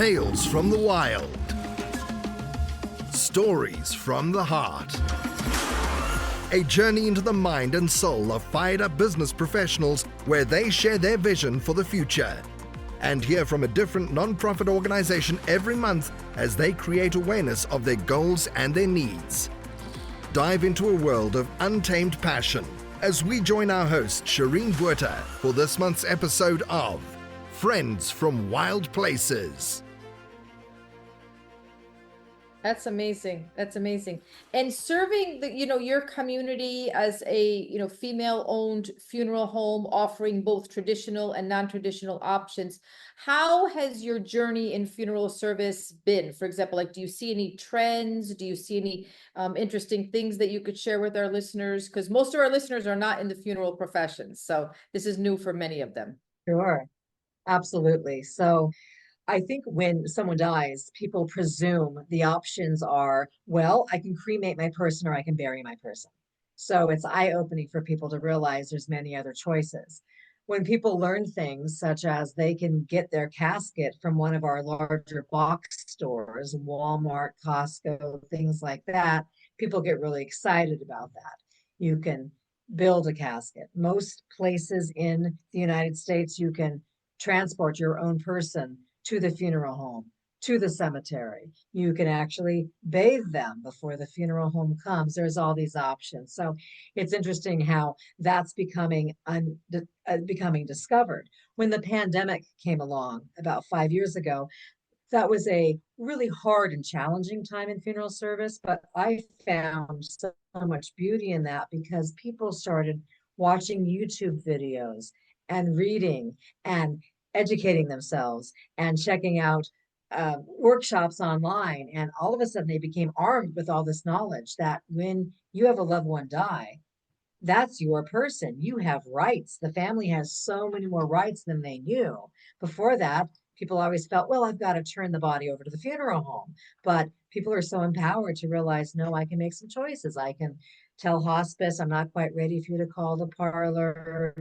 Tales from the wild. Stories from the heart. A journey into the mind and soul of fired-up business professionals where they share their vision for the future. And hear from a different non-profit organization every month as they create awareness of their goals and their needs. Dive into a world of untamed passion as we join our host, Shireen Buerta, for this month's episode of Friends from Wild Places. That's amazing. That's amazing. And serving your community as a, female-owned funeral home, offering both traditional and non-traditional options. How has your journey in funeral service been? For example, do you see any trends? Do you see any interesting things that you could share with our listeners? Because most of our listeners are not in the funeral professions, so this is new for many of them. Sure, absolutely. So I think when someone dies, people presume the options are, well, I can cremate my person or I can bury my person. So it's eye-opening for people to realize there's many other choices. When people learn things such as they can get their casket from one of our larger box stores, Walmart, Costco, things like that, people get really excited about that. You can build a casket. Most places in the United States, you can transport your own person to the funeral home, to the cemetery. You can actually bathe them before the funeral home comes. There's all these options. So it's interesting how that's becoming discovered. When the pandemic came along about 5 years ago, that was a really hard and challenging time in funeral service, but I found so much beauty in that because people started watching YouTube videos and reading and educating themselves and checking out workshops online. And all of a sudden they became armed with all this knowledge that when you have a loved one die, that's your person. You have rights. The family has so many more rights than they knew. Before that, people always felt, well, I've got to turn the body over to the funeral home. But people are so empowered to realize, no, I can make some choices. I can tell hospice, I'm not quite ready for you to call the parlor.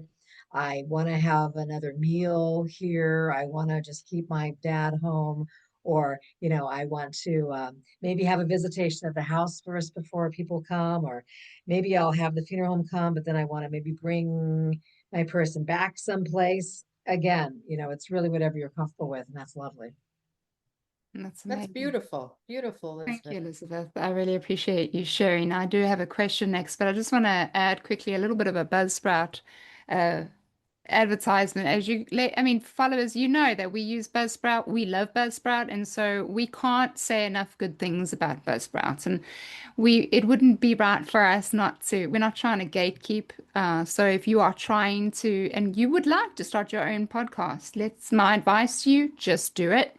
I want to have another meal here. I want to just keep my dad home. Or, I want to maybe have a visitation at the house first before people come. Or maybe I'll have the funeral home come, but then I want to maybe bring my person back someplace. Again, it's really whatever you're comfortable with. And that's lovely. That's beautiful. Beautiful, Elizabeth. Thank you, Elizabeth. I really appreciate you sharing. I do have a question next, but I just want to add quickly a little bit of a Buzzsprout advertisement. Followers, that we use Buzzsprout. We love Buzzsprout, and so we can't say enough good things about Buzzsprout. And it wouldn't be right for us not to. We're not trying to gatekeep. So if you are trying to, and you would like to start your own podcast, my advice to you, just do it.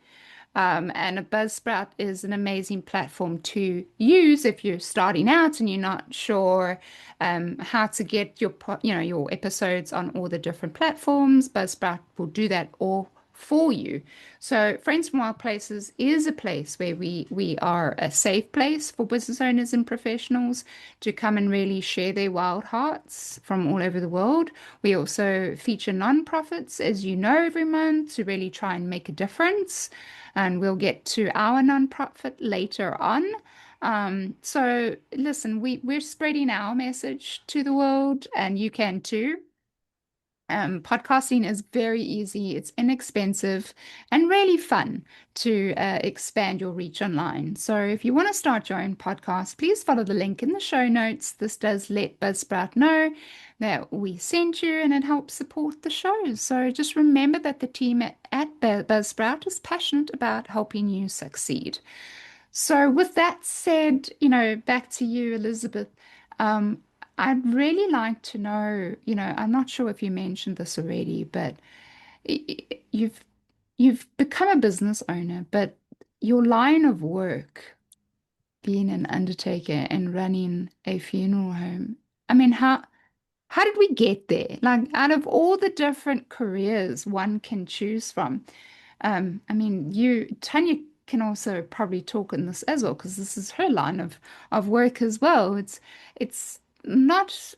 And a Buzzsprout is an amazing platform to use if you're starting out and you're not sure how to get your episodes on all the different platforms. Buzzsprout will do that all for you. So Friends from Wild Places is a place where we are a safe place for business owners and professionals to come and really share their wild hearts from all over the world. We also feature nonprofits, as you know, every month to really try and make a difference. And we'll get to our nonprofit later on. So listen, we're spreading our message to the world, and you can too. Podcasting is very easy, it's inexpensive, and really fun to expand your reach online. So if you want to start your own podcast, please follow the link in the show notes. This does let Buzzsprout know that we sent you, and it helps support the show. So just remember that the team at Buzzsprout is passionate about helping you succeed. So with that said, back to you, Elizabeth. I'd really like to know, I'm not sure if you mentioned this already, but you've become a business owner, but your line of work, being an undertaker and running a funeral home, how did we get there? Out of all the different careers one can choose from, Tanya can also probably talk in this as well, because this is her line of work as well. It's not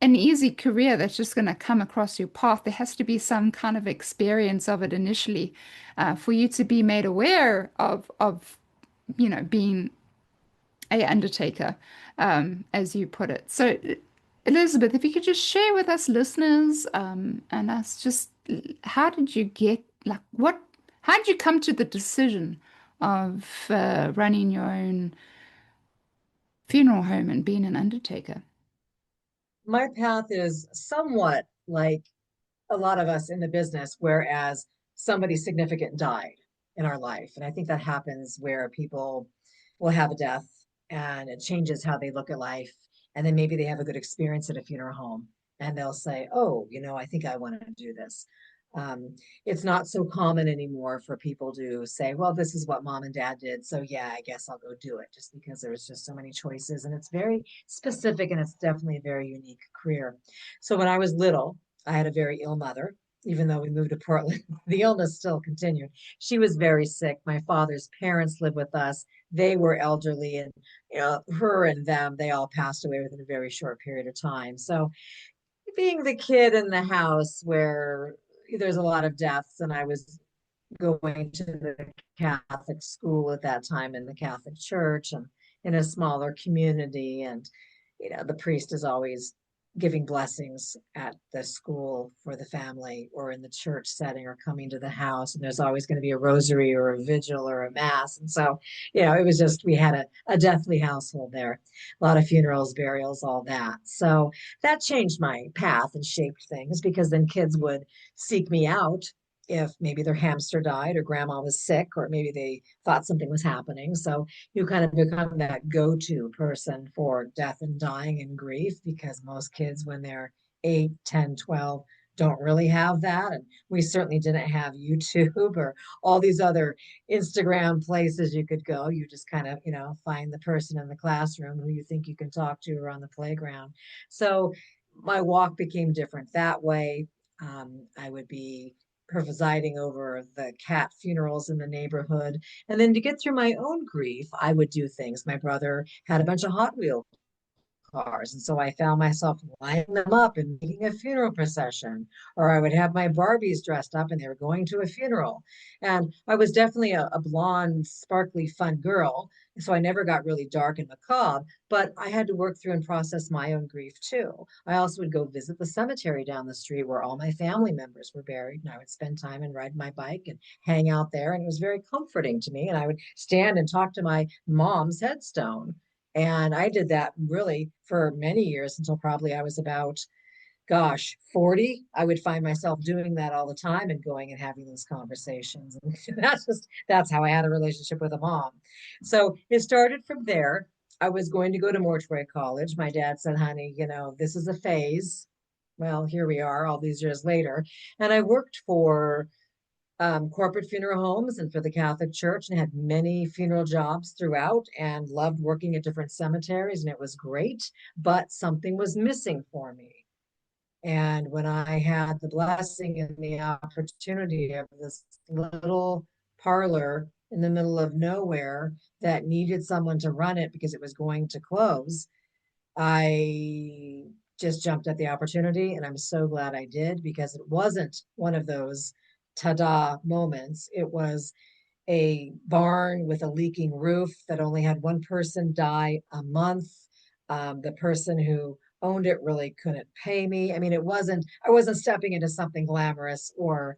an easy career that's just going to come across your path. There has to be some kind of experience of it initially, for you to be made aware of being a undertaker, as you put it. So, Elizabeth, if you could just share with us listeners, and us, just how did you get, like, how did you come to the decision of running your own funeral home and being an undertaker? My path is somewhat like a lot of us in the business, whereas somebody significant died in our life. And I think that happens where people will have a death and it changes how they look at life. And then maybe they have a good experience at a funeral home and they'll say, oh, I think I want to do this. It's not so common anymore for people to say, well, this is what mom and dad did. So yeah, I guess I'll go do it, just because there's just so many choices and it's very specific and it's definitely a very unique career. So when I was little, I had a very ill mother. Even though we moved to Portland, the illness still continued. She was very sick. My father's parents lived with us. They were elderly, and her and them, they all passed away within a very short period of time. So being the kid in the house where there's a lot of deaths, and I was going to the Catholic school at that time in the Catholic Church and in a smaller community. And, the priest is always giving blessings at the school for the family or in the church setting or coming to the house. And there's always going to be a rosary or a vigil or a mass. And so, it was just, we had a deathly household there, a lot of funerals, burials, all that. So that changed my path and shaped things, because then kids would seek me out if maybe their hamster died or grandma was sick, or maybe they thought something was happening. So you kind of become that go-to person for death and dying and grief, because most kids, when they're 8, 10, 12, don't really have that. And we certainly didn't have YouTube or all these other Instagram places you could go. You just kind of, find the person in the classroom who you think you can talk to, or on the playground. So my walk became different that way. I would be presiding over the cat funerals in the neighborhood. And then to get through my own grief, I would do things. My brother had a bunch of Hot Wheel cars. And so I found myself lining them up and making a funeral procession, or I would have my Barbies dressed up and they were going to a funeral. And I was definitely a blonde, sparkly, fun girl. So I never got really dark and macabre, but I had to work through and process my own grief too. I also would go visit the cemetery down the street where all my family members were buried. And I would spend time and ride my bike and hang out there. And it was very comforting to me. And I would stand and talk to my mom's headstone. And I did that really for many years, until probably I was about, 40. I would find myself doing that all the time and going and having those conversations. And that's how I had a relationship with a mom. So it started from there. I was going to go to mortuary college. My dad said, honey, this is a phase. Well, here we are all these years later. And I worked for corporate funeral homes and for the Catholic Church, and had many funeral jobs throughout, and loved working at different cemeteries, and it was great, but something was missing for me. And when I had the blessing and the opportunity of this little parlor in the middle of nowhere that needed someone to run it because it was going to close, I just jumped at the opportunity, and I'm so glad I did, because it wasn't one of those ta-da moments. It was a barn with a leaking roof that only had one person die a month. The person who owned it really couldn't pay me. I mean, I wasn't stepping into something glamorous or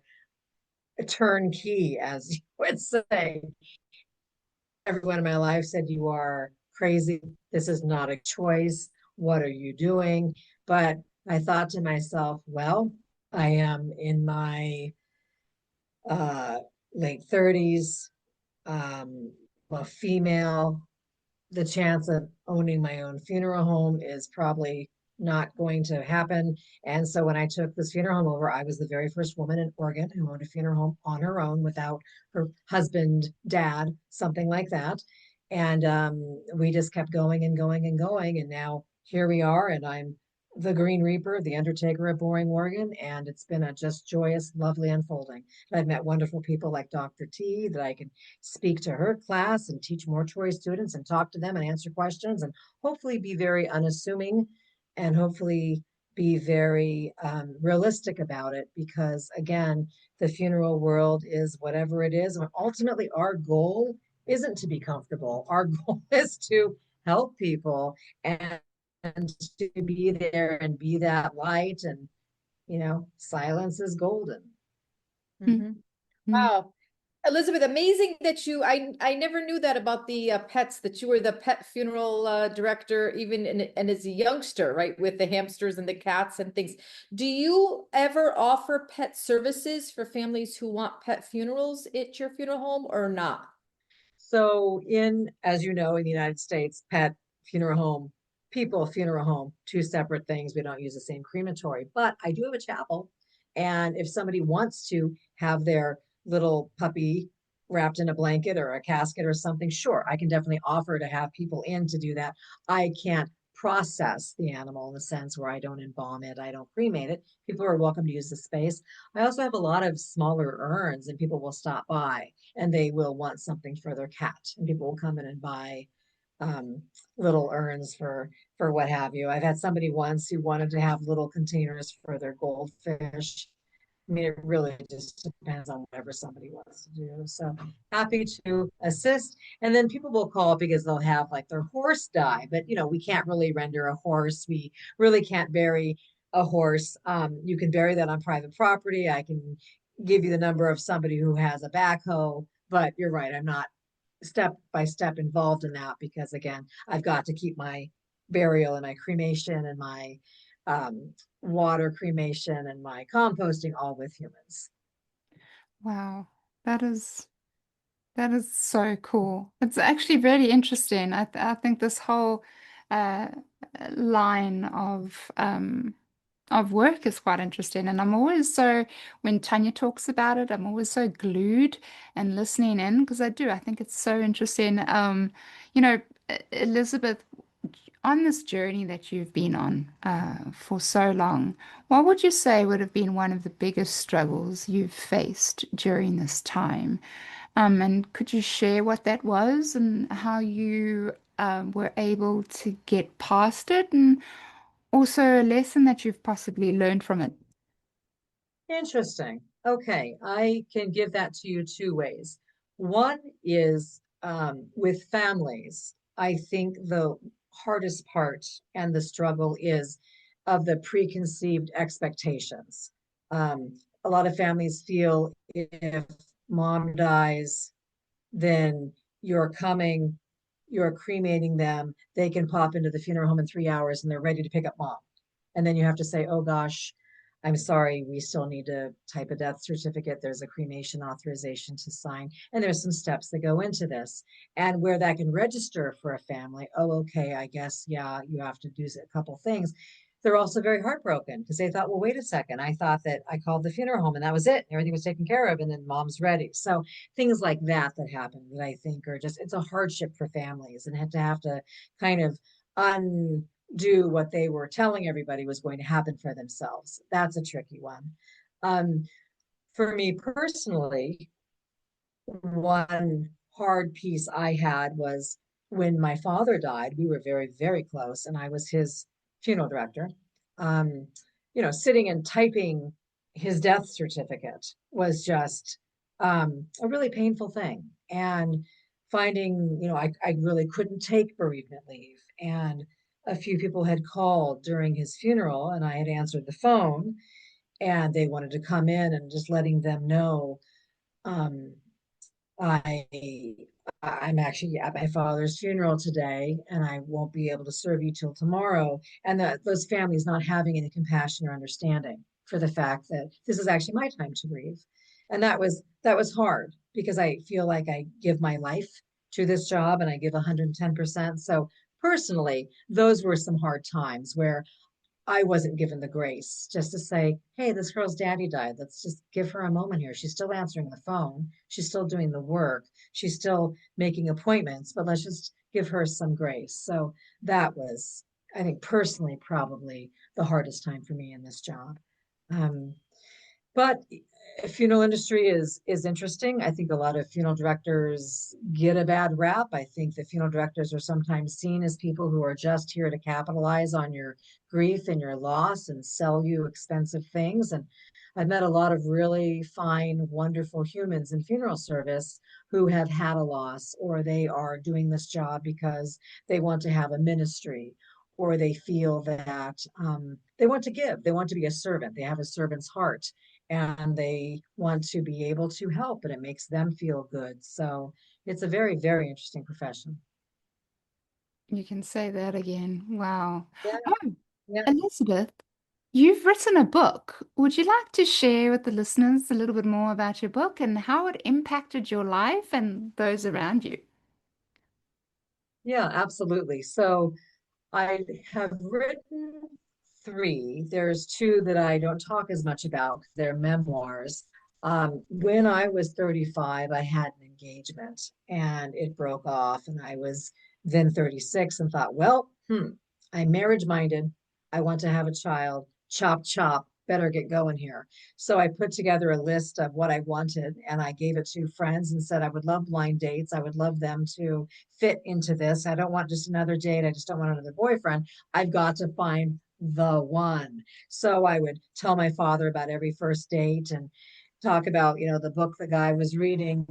a turnkey, as you would say. Everyone in my life said, you are crazy. This is not a choice. What are you doing? But I thought to myself, well, I am in my late 30s, a female. The chance of owning my own funeral home is probably not going to happen. And so when I took this funeral home over, I was the very first woman in Oregon who owned a funeral home on her own without her husband, dad, something like that. And we just kept going and going and going. And now here we are, and I'm the Green Reaper, the Undertaker of Boring, Oregon. And it's been a just joyous, lovely unfolding. I've met wonderful people like Dr. T, that I can speak to her class and teach mortuary students and talk to them and answer questions and hopefully be very unassuming and hopefully be very realistic about it, because again, the funeral world is whatever it is. And ultimately, our goal isn't to be comfortable. Our goal is to help people and to be there and be that light. And, silence is golden. Mhm. Wow. Elizabeth, amazing that I never knew that about the pets, that you were the pet funeral director, even and as a youngster, right, with the hamsters and the cats and things. Do you ever offer pet services for families who want pet funerals at your funeral home or not? So as you know, in the United States, pet funeral home, people funeral home, two separate things. We don't use the same crematory, but I do have a chapel. And if somebody wants to have their little puppy wrapped in a blanket or a casket or something, sure, I can definitely offer to have people in to do that. I can't process the animal in the sense where I don't embalm it, I don't cremate it. People are welcome to use the space. I also have a lot of smaller urns, and people will stop by and they will want something for their cat, and people will come in and buy um, little urns for what have you. I've had somebody once who wanted to have little containers for their goldfish. I mean, it really just depends on whatever somebody wants to do. So happy to assist. And then people will call because they'll have like their horse die, but we can't really render a horse. We really can't bury a horse. You can bury that on private property. I can give you the number of somebody who has a backhoe, but you're right. I'm not step by step involved in that, because again, I've got to keep my burial and my cremation and my um, water cremation and my composting all with humans. Wow, that is that is so cool. It's actually really interesting. I think this whole uh, line of work is quite interesting, and I'm always so when Tanya talks about it, I'm always so glued and listening in because I do. I think it's so interesting. You know, Elizabeth, on this journey that you've been on for so long, what would you say would have been one of the biggest struggles you've faced during this time? And could you share what that was and how you were able to get past it, and also a lesson that you've possibly learned from it? Interesting. Okay, I can give that to you two ways. One is with families. I think the hardest part and the struggle is of the preconceived expectations. A lot of families feel if mom dies, then you're coming, you're cremating them, they can pop into the funeral home in 3 hours and they're ready to pick up mom. And then you have to say, oh gosh, I'm sorry, we still need to type a death certificate. There's a cremation authorization to sign. And there's some steps that go into this. And where that can register for a family, oh, okay, I guess, yeah, you have to do a couple things. They're also very heartbroken because they thought, well, wait a second. I thought that I called the funeral home and that was it. Everything was taken care of. And then mom's ready. So things like that happen that I think are just, it's a hardship for families, and have to kind of undo what they were telling everybody was going to happen for themselves. That's a tricky one. Um, for me personally, one hard piece I had was when my father died. We were very, very close, and I was his funeral director. Um, sitting and typing his death certificate was just a really painful thing. And finding, I really couldn't take bereavement leave. And a few people had called during his funeral, and I had answered the phone, and they wanted to come in, and just letting them know um, I I'm actually at my father's funeral today, and I won't be able to serve you till tomorrow. And those families not having any compassion or understanding for the fact that this is actually my time to grieve. And that was hard, because I feel like I give my life to this job and I give 110%. So personally, those were some hard times where I wasn't given the grace just to say, hey, this girl's daddy died. Let's just give her a moment here. She's still answering the phone. She's still doing the work. She's still making appointments, but let's just give her some grace. So that was, I think, personally, probably the hardest time for me in this job. Um, but funeral industry is interesting. I think a lot of funeral directors get a bad rap. I think the funeral directors are sometimes seen as people who are just here to capitalize on your grief and your loss and sell you expensive things. And I've met a lot of really fine, wonderful humans in funeral service who have had a loss, or they are doing this job because they want to have a ministry, or they feel that they want to give, they want to be a servant, they have a servant's heart, and they want to be able to help, and it makes them feel good. So it's a very, very interesting profession. You can say that again. Wow. Yeah, Oh, yeah. Elizabeth, you've written a book. Would you like to share with the listeners a little bit more about your book and how it impacted your life and those around you? Yeah, absolutely. So I have written three. There's two that I don't talk as much about. They're memoirs. When I was 35, I had an engagement and it broke off, and I was then 36 and thought, well, I'm marriage minded. I want to have a child. Chop, chop. Better get going here. So I put together a list of what I wanted, and I gave it to friends and said, I would love blind dates. I would love them to fit into this. I don't want just another date. I just don't want another boyfriend. I've got to find the one. So I would tell my father about every first date and talk about, the book the guy was reading,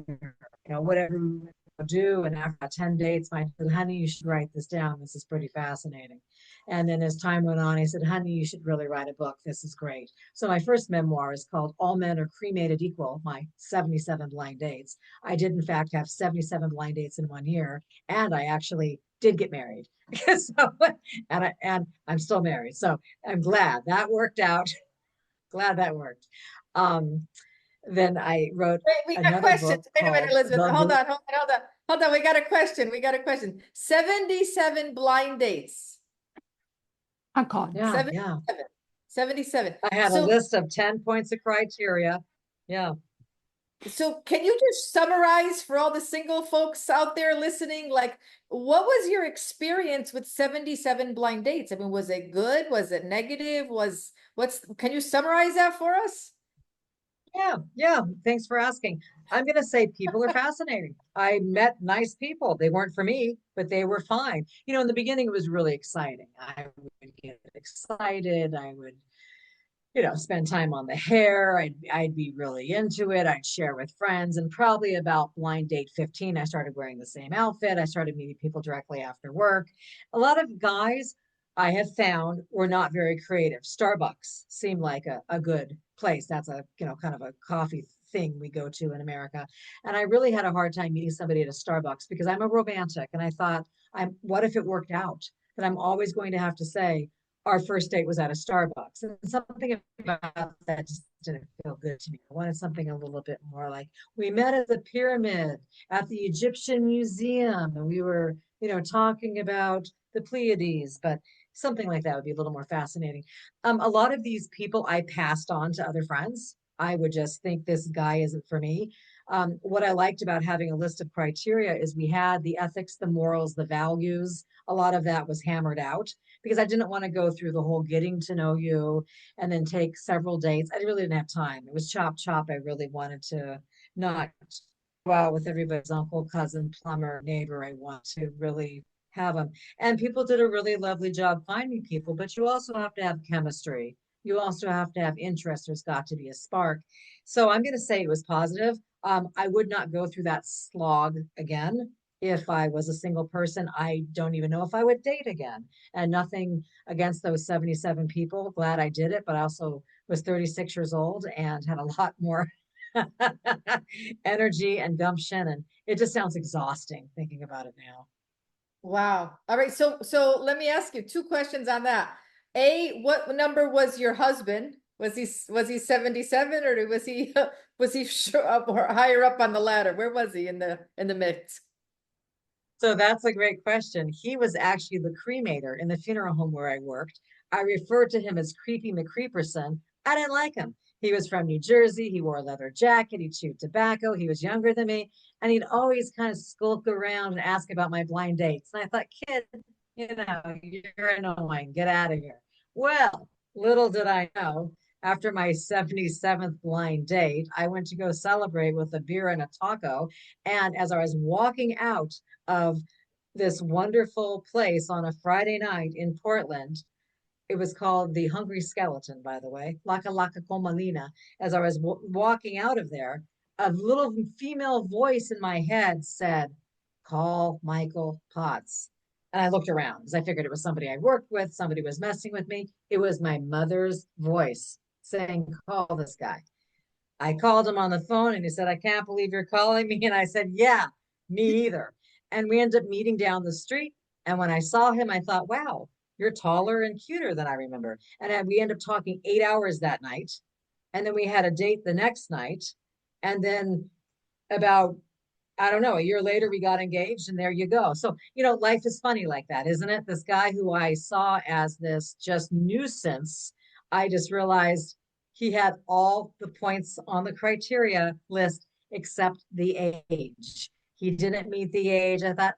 whatever we would do. And after 10 dates, my said, honey, you should write this down. This is pretty fascinating. And then as time went on, I said, honey, you should really write a book. This is great. So my first memoir is called All Men Are Cremated Equal, my 77 blind dates. I did, in fact, have 77 blind dates in 1 year, and I actually did get married. So, and I'm still married. So I'm glad that worked out. Glad that worked. Um, then I wrote Wait, we got another questions. book Wait a minute, called Elizabeth. The Hold Group. on, hold on, hold on. Hold on. We got a question. We got a question. 77 blind dates. I can't. Yeah, 77. yeah. 77. I had a So, list of 10 points of criteria. Yeah. so can you just summarize for all the single folks out there listening? Like, what was your experience with 77 blind dates? I mean, was it good? Was it negative? Can you summarize that for us? Yeah, yeah. Thanks for asking. I'm going to say people are fascinating. I met nice people. They weren't for me, but they were fine. In the beginning, it was really exciting. I would get excited. I would, spend time on the hair. I'd be really into it. I'd share with friends. And probably about blind date 15, I started wearing the same outfit. I started meeting people directly after work. A lot of guys I have found were not very creative. Starbucks seemed like a good place. That's a, kind of a coffee thing we go to in America. And I really had a hard time meeting somebody at a Starbucks because I'm a romantic. And I thought, what if it worked out? That I'm always going to have to say, our first date was at a Starbucks. And something about that just didn't feel good to me. I wanted something a little bit more like, we met at the pyramid at the Egyptian Museum, and we were, talking about the Pleiades, but something like that would be a little more fascinating. A lot of these people I passed on to other friends. I would just think this guy isn't for me. What I liked about having a list of criteria is we had the ethics, the morals, the values. A lot of that was hammered out because I didn't want to go through the whole getting to know you and then take several dates. I really didn't have time. It was chop chop. I really wanted to not go out with everybody's uncle, cousin, plumber, neighbor. I want to really have them. And people did a really lovely job finding people, but you also have to have chemistry. You also have to have interest. There's got to be a spark. So I'm going to say it was positive. I would not go through that slog again. If I was a single person, I don't even know if I would date again. And nothing against those 77 people. Glad I did it, but I also was 36 years old and had a lot more energy and gumption. And it just sounds exhausting thinking about it now. Wow. All right. So let me ask you two questions on that. A, what number was your husband? Was he 77 or was he or higher up on the ladder? Where was he in the mix? So that's a great question. He was actually the cremator in the funeral home where I worked. I referred to him as Creepy McCreeperson. I didn't like him. He was from New Jersey. He wore a leather jacket. He chewed tobacco. He was younger than me. And he'd always kind of skulk around and ask about my blind dates. And I thought, kid, you're annoying. Get out of here. Well, little did I know, after my 77th blind date, I went to go celebrate with a beer and a taco. And as I was walking out of this wonderful place on a Friday night in Portland, it was called the Hungry Skeleton, by the way, Laka Laka Komalina. As I was walking out of there, a little female voice in my head said, "Call Michael Potts." And I looked around because I figured it was somebody I worked with, somebody was messing with me. It was my mother's voice saying, "Call this guy." I called him on the phone and he said, "I can't believe you're calling me." And I said, "Yeah, me either." And we ended up meeting down the street. And when I saw him, I thought, wow, you're taller and cuter than I remember. And we ended up talking 8 hours that night. And then we had a date the next night. And then about, I don't know, a year later, we got engaged and there you go. So, life is funny like that, isn't it? This guy who I saw as this just nuisance, I just realized he had all the points on the criteria list except the age. He didn't meet the age. I thought,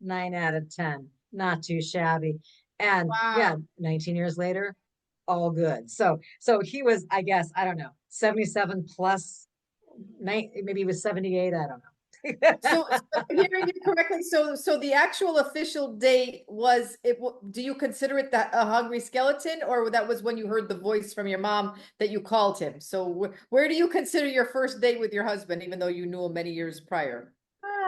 9 out of 10, not too shabby. And yeah, Wow. 19 years later, all good. So he was, I guess, I don't know, 77 plus, maybe he was 78. I don't know. So hearing you correctly, so the actual official date was it? Do you consider it that a hungry skeleton, or that was when you heard the voice from your mom that you called him? So where do you consider your first date with your husband, even though you knew him many years prior?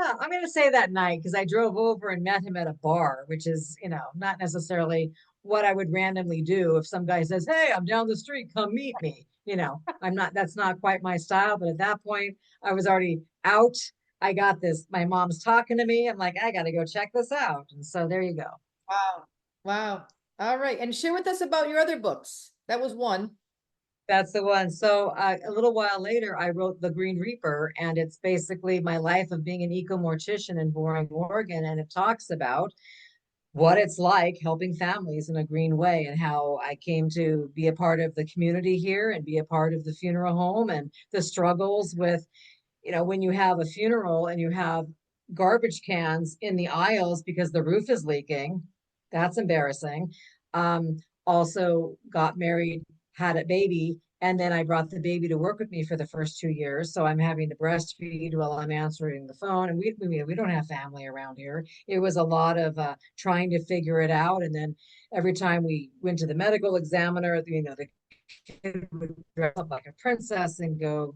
I'm going to say that night because I drove over and met him at a bar, which is, not necessarily what I would randomly do if some guy says, "Hey, I'm down the street, come meet me." that's not quite my style. But at that point, I was already out. I got this. My mom's talking to me. I'm like, I got to go check this out. And so there you go. Wow. Wow. All right. And share with us about your other books. That was one. That's the one. So a little while later, I wrote The Green Reaper, and it's basically my life of being an eco-mortician in Boring, Oregon. And it talks about what it's like helping families in a green way and how I came to be a part of the community here and be a part of the funeral home and the struggles with, when you have a funeral and you have garbage cans in the aisles because the roof is leaking. That's embarrassing. Also got married, had a baby, and then I brought the baby to work with me for the first 2 years. So I'm having to breastfeed while I'm answering the phone. And we don't have family around here. It was a lot of trying to figure it out. And then every time we went to the medical examiner, the kid would dress up like a princess and go,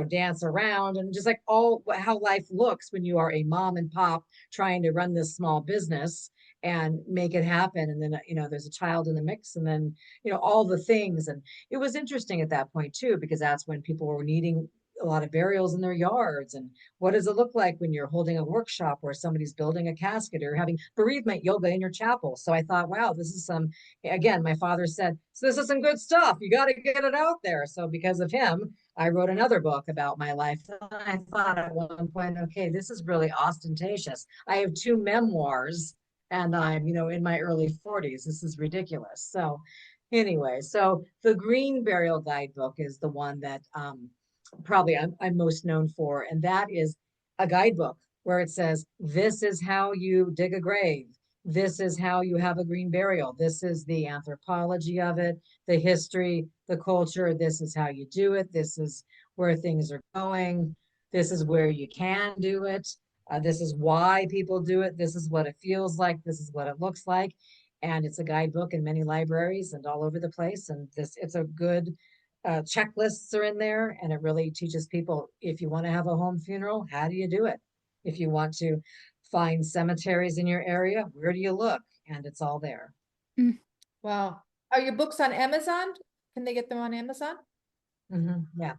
dance around, and just like all how life looks when you are a mom and pop trying to run this small business and make it happen. And then, there's a child in the mix, and then, all the things. And it was interesting at that point too, because that's when people were needing a lot of burials in their yards. And what does it look like when you're holding a workshop where somebody's building a casket or having bereavement yoga in your chapel? So I thought, wow, this is again, my father said, so this is some good stuff. You got to get it out there. So because of him, I wrote another book about my life. I thought at one point, okay, this is really ostentatious. I have two memoirs and I'm, in my early 40s. This is ridiculous. So anyway, so the Green Burial Guidebook is the one that probably I'm most known for. And that is a guidebook where it says, this is how you dig a grave. This is how you have a green burial. This is the anthropology of it, the history, the culture. This is how you do it. This is where things are going. This is where you can do it. This is why people do it. This is what it feels like. This is what it looks like. And it's a guidebook in many libraries and all over the place. And it's a good checklists are in there, and it really teaches people, if you want to have a home funeral, how do you do it? If you want to find cemeteries in your area, where do you look? And it's all there. Mm. Wow. Are your books on Amazon? Can they get them on Amazon? Yeah.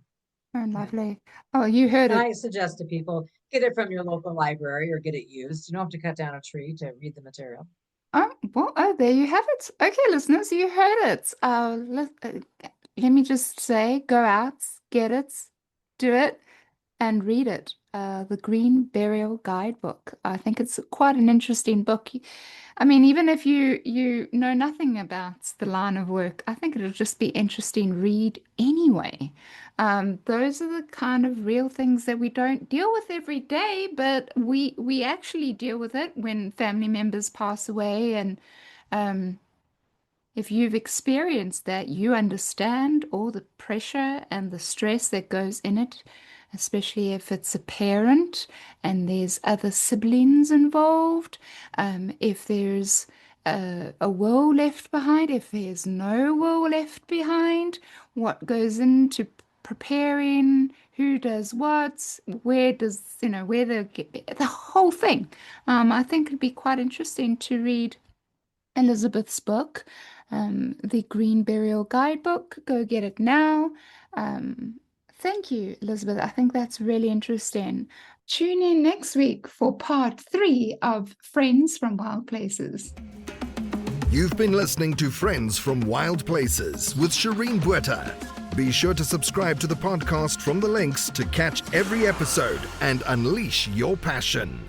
Oh, lovely. Oh, you heard And it. I suggest to people, get it from your local library or get it used. You don't have to cut down a tree to read the material. Oh, well, oh, there you have it. Okay, listeners, you heard it. Let me just say, go out, get it, do it, and read it. The Green Burial Guidebook. I think it's quite an interesting book. I mean, even if you know nothing about the line of work, I think it'll just be interesting read anyway. Those are the kind of real things that we don't deal with every day, but we actually deal with it when family members pass away, and um, if you've experienced that, you understand all the pressure and the stress that goes in it, especially if it's a parent and there's other siblings involved. If there's a will left behind, if there's no will left behind, what goes into preparing, who does what, where does, where the whole thing. I think it'd be quite interesting to read Elizabeth's book, The Green Burial Guidebook. Go get it now. Thank you, Elizabeth. I think that's really interesting. Tune in next week for part 3 of Friends from Wild Places. You've been listening to Friends from Wild Places with Shireen Bueta. Be sure to subscribe to the podcast from the links to catch every episode and unleash your passion.